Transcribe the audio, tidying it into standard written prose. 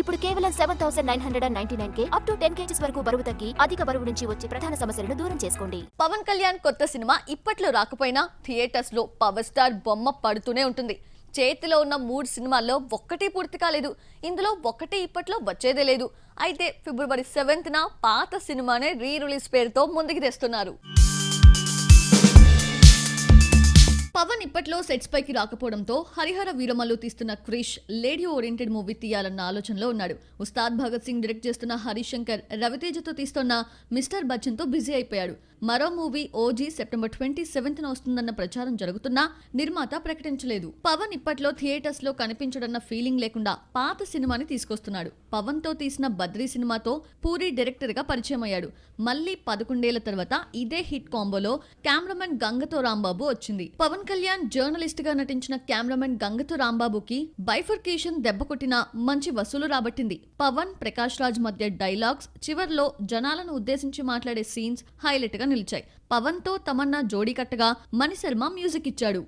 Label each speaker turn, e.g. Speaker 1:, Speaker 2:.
Speaker 1: ఇప్పుడు కేవలం 7,999K up to 10 kgs వరకు బరువు తగ్గి అధిక బరువు నుంచి వచ్చే ప్రధాన సమస్యలను దూరం చేసుకోండి.
Speaker 2: పవన్ కళ్యాణ్ కొత్త సినిమా ఇప్పట్లో రాకపోయినా థియేటర్స్ లో పవర్ స్టార్ బొమ్మ పడుతూనే ఉంటుంది. చేతిలో ఉన్న 3 సినిమాల్లో ఒక్కటి పూర్తి కాలేదు. ఇందులో ఒక్కటి ఇప్పట్లో వచ్చేదే లేదు. అయితే ఫిబ్రవరి 7న పాత సినిమానే రీ రిలీజ్ పేరుతో ముందుకు తెస్తున్నారు. పవన్ ఇప్పట్లో సెట్స్ పైకి రాకపోవడంతో హరిహర వీరమల్లు తీస్తున్న క్రిష్ లేడీ ఓరియంటెడ్ మూవీ తీయాలన్న ఆలోచనలో ఉన్నాడు. ఉస్తాద్ భగత్ సింగ్ డైరెక్ట్ చేస్తున్న హరిశంకర్ రవితేజతో తీస్తున్న మిస్టర్ బచ్చన్ తో బిజీ అయిపోయాడు. మరో మూవీ ఓజీ సెప్టెంబర్ 27న వస్తుందన్న ప్రచారం జరుగుతున్నా నిర్మాత ప్రకటించలేదు. పవన్ ఇప్పట్లో థియేటర్స్ లో కనిపించడన్న ఫీలింగ్ లేకుండా పాత సినిమాని తీసుకొస్తున్నాడు. పవన్ తో తీసిన బద్రీ సినిమాతో పూరి డైరెక్టర్ గా పరిచయం అయ్యాడు. మళ్ళీ 11 ఏళ్ల తర్వాత ఇదే హిట్ కాంబోలో కెమెరామెన్ గంగతో రాంబాబు వచ్చింది. పవన్ కళ్యాణ్ జర్నలిస్ట్ గా నటించిన కెమెరామెన్ గంగతో రాంబాబుకి బైఫర్కేషన్ దెబ్బ కొట్టిన మంచి వసూలు రాబట్టింది. పవన్ ప్రకాష్ రాజ్ మధ్య డైలాగ్స్, చివర్లో జనాలను ఉద్దేశించి మాట్లాడే సీన్స్ హైలైట్ గా నిలిచాయి. పవన్ తో తమన్నా జోడీ కట్టగా మణిశర్మ మ్యూజిక్ ఇచ్చాడు.